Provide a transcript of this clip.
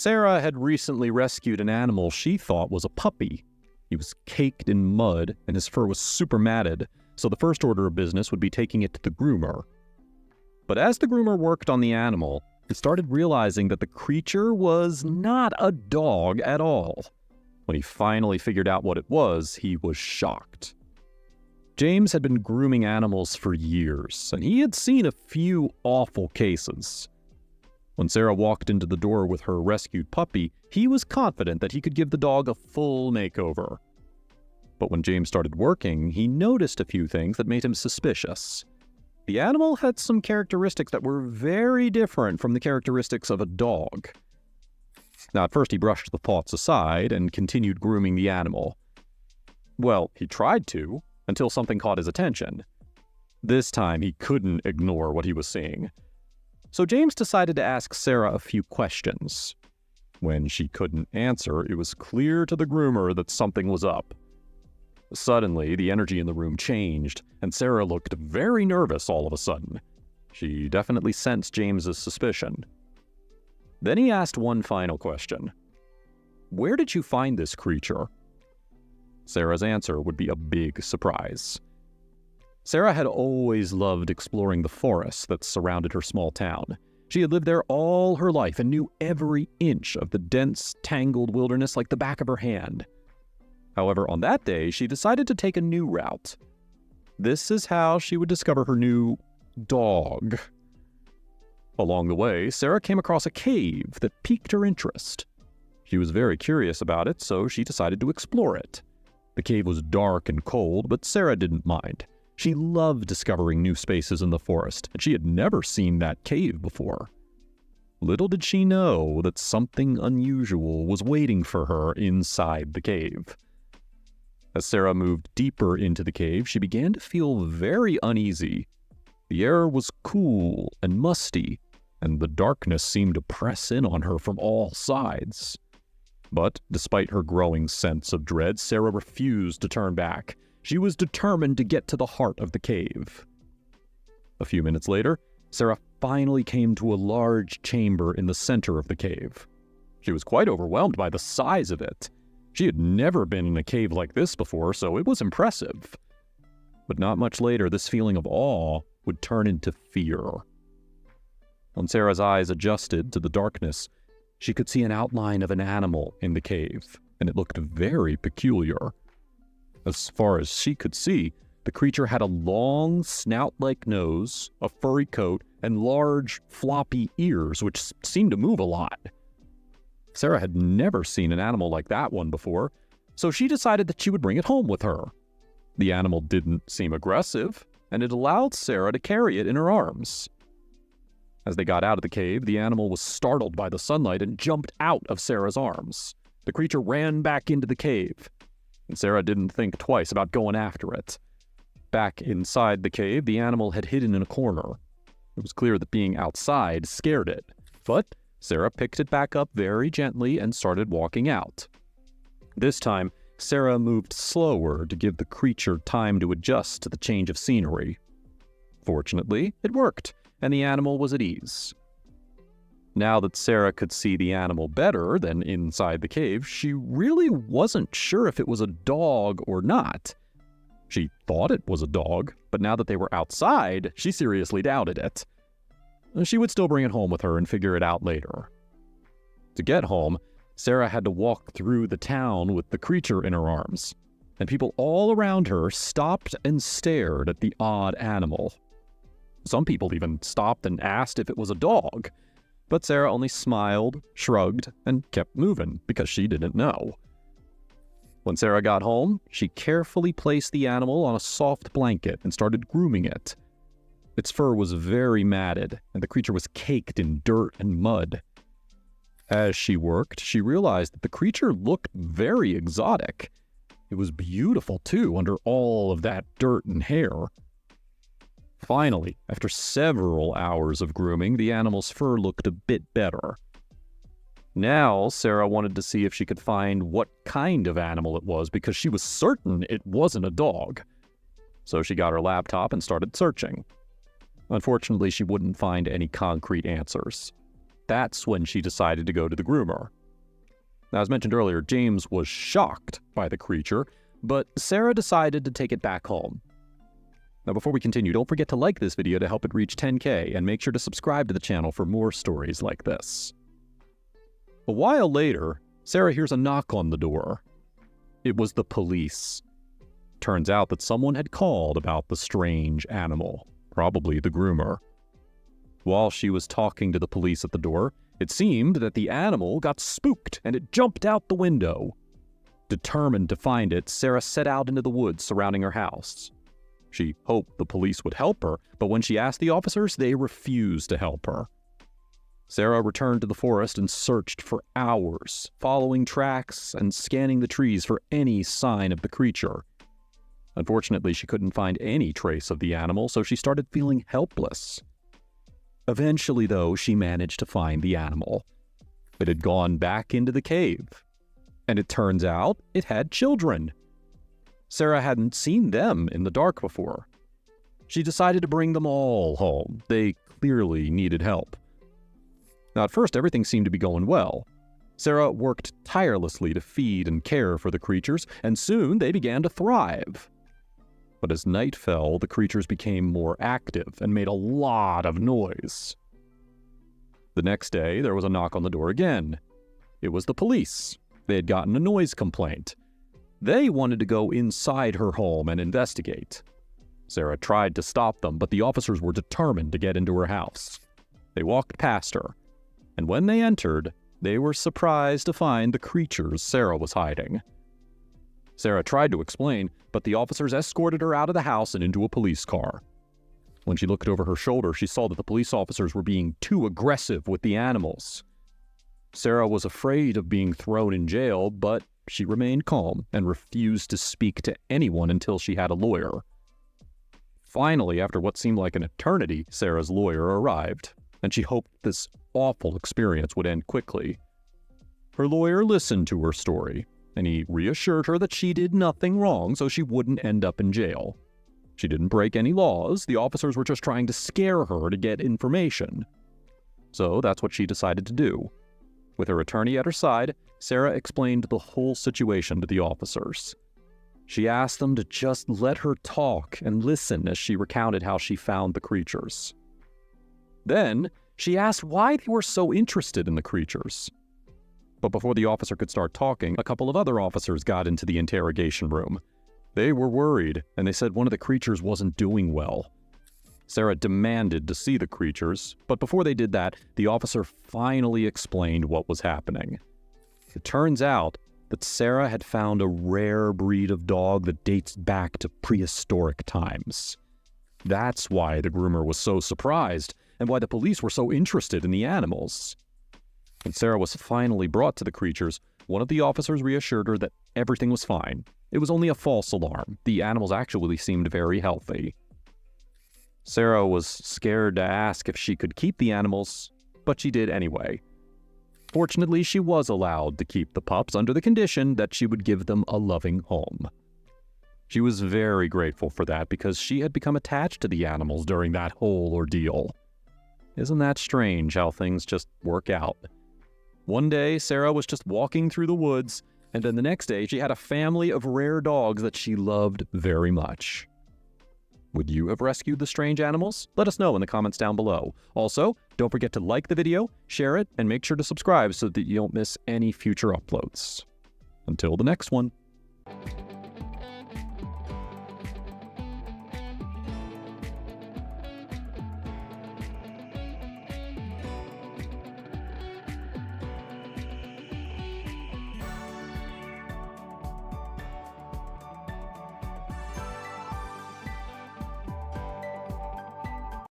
Sarah had recently rescued an animal she thought was a puppy. He was caked in mud, and his fur was super matted, so the first order of business would be taking it to the groomer. But as the groomer worked on the animal, he started realizing that the creature was not a dog at all. When he finally figured out what it was, he was shocked. James had been grooming animals for years, and he had seen a few awful cases. When Sarah walked into the door with her rescued puppy, he was confident that he could give the dog a full makeover. But when James started working, he noticed a few things that made him suspicious. The animal had some characteristics that were very different from the characteristics of a dog. Now, at first he brushed the thoughts aside and continued grooming the animal. Well, he tried to, until something caught his attention. This time he couldn't ignore what he was seeing. So James decided to ask Sarah a few questions. When she couldn't answer, it was clear to the groomer that something was up. Suddenly, the energy in the room changed, and Sarah looked very nervous all of a sudden. She definitely sensed James's suspicion. Then he asked one final question. "Where did you find this creature?" Sarah's answer would be a big surprise. Sarah had always loved exploring the forests that surrounded her small town. She had lived there all her life and knew every inch of the dense, tangled wilderness like the back of her hand. However, on that day, she decided to take a new route. This is how she would discover her new dog. Along the way, Sarah came across a cave that piqued her interest. She was very curious about it, so she decided to explore it. The cave was dark and cold, but Sarah didn't mind. She loved discovering new spaces in the forest, and she had never seen that cave before. Little did she know that something unusual was waiting for her inside the cave. As Sarah moved deeper into the cave, she began to feel very uneasy. The air was cool and musty, and the darkness seemed to press in on her from all sides. But despite her growing sense of dread, Sarah refused to turn back. She was determined to get to the heart of the cave. A few minutes later, Sarah finally came to a large chamber in the center of the cave. She was quite overwhelmed by the size of it. She had never been in a cave like this before, so it was impressive. But not much later, this feeling of awe would turn into fear. When Sarah's eyes adjusted to the darkness, she could see an outline of an animal in the cave, and it looked very peculiar. As far as she could see, the creature had a long, snout-like nose, a furry coat, and large, floppy ears, which seemed to move a lot. Sarah had never seen an animal like that one before, so she decided that she would bring it home with her. The animal didn't seem aggressive, and it allowed Sarah to carry it in her arms. As they got out of the cave, the animal was startled by the sunlight and jumped out of Sarah's arms. The creature ran back into the cave, and Sarah didn't think twice about going after it. Back inside the cave, the animal had hidden in a corner. It was clear that being outside scared it, but Sarah picked it back up very gently and started walking out. This time, Sarah moved slower to give the creature time to adjust to the change of scenery. Fortunately, it worked, and the animal was at ease. Now that Sarah could see the animal better than inside the cave, she really wasn't sure if it was a dog or not. She thought it was a dog, but now that they were outside, she seriously doubted it. She would still bring it home with her and figure it out later. To get home, Sarah had to walk through the town with the creature in her arms, and people all around her stopped and stared at the odd animal. Some people even stopped and asked if it was a dog, but Sarah only smiled, shrugged, and kept moving because she didn't know. When Sarah got home, she carefully placed the animal on a soft blanket and started grooming it. Its fur was very matted, and the creature was caked in dirt and mud. As she worked, she realized that the creature looked very exotic. It was beautiful, too, under all of that dirt and hair. Finally, after several hours of grooming, the animal's fur looked a bit better. Now, Sarah wanted to see if she could find what kind of animal it was because she was certain it wasn't a dog. So she got her laptop and started searching. Unfortunately, she wouldn't find any concrete answers. That's when she decided to go to the groomer. Now, as mentioned earlier, James was shocked by the creature, but Sarah decided to take it back home. Now, before we continue, don't forget to like this video to help it reach 10K, and make sure to subscribe to the channel for more stories like this. A while later, Sarah hears a knock on the door. It was the police. Turns out that someone had called about the strange animal, probably the groomer. While she was talking to the police at the door, it seemed that the animal got spooked and it jumped out the window. Determined to find it, Sarah set out into the woods surrounding her house. She hoped the police would help her, but when she asked the officers, they refused to help her. Sarah returned to the forest and searched for hours, following tracks and scanning the trees for any sign of the creature. Unfortunately, she couldn't find any trace of the animal, so she started feeling helpless. Eventually, though, she managed to find the animal. It had gone back into the cave, and it turns out it had children. Sarah hadn't seen them in the dark before. She decided to bring them all home. They clearly needed help. Now, at first, everything seemed to be going well. Sarah worked tirelessly to feed and care for the creatures, and soon they began to thrive. But as night fell, the creatures became more active and made a lot of noise. The next day, there was a knock on the door again. It was the police. They had gotten a noise complaint. They wanted to go inside her home and investigate. Sarah tried to stop them, but the officers were determined to get into her house. They walked past her, and when they entered, they were surprised to find the creatures Sarah was hiding. Sarah tried to explain, but the officers escorted her out of the house and into a police car. When she looked over her shoulder, she saw that the police officers were being too aggressive with the animals. Sarah was afraid of being thrown in jail, but she remained calm and refused to speak to anyone until she had a lawyer. Finally, after what seemed like an eternity, Sarah's lawyer arrived, and she hoped this awful experience would end quickly. Her lawyer listened to her story, and he reassured her that she did nothing wrong, so she wouldn't end up in jail. She didn't break any laws. The officers were just trying to scare her to get information. So that's what she decided to do. With her attorney at her side, Sarah explained the whole situation to the officers. She asked them to just let her talk and listen as she recounted how she found the creatures. Then, she asked why they were so interested in the creatures. But before the officer could start talking, a couple of other officers got into the interrogation room. They were worried, and they said one of the creatures wasn't doing well. Sarah demanded to see the creatures, but before they did that, the officer finally explained what was happening. It turns out that Sarah had found a rare breed of dog that dates back to prehistoric times. That's why the groomer was so surprised, and why the police were so interested in the animals. When Sarah was finally brought to the creatures, one of the officers reassured her that everything was fine. It was only a false alarm. The animals actually seemed very healthy. Sarah was scared to ask if she could keep the animals, but she did anyway. Fortunately, she was allowed to keep the pups under the condition that she would give them a loving home. She was very grateful for that because she had become attached to the animals during that whole ordeal. Isn't that strange how things just work out? One day, Sarah was just walking through the woods, and then the next day, she had a family of rare dogs that she loved very much. Would you have rescued the strange animals? Let us know in the comments down below. Also, don't forget to like the video, share it, and make sure to subscribe so that you don't miss any future uploads. Until the next one.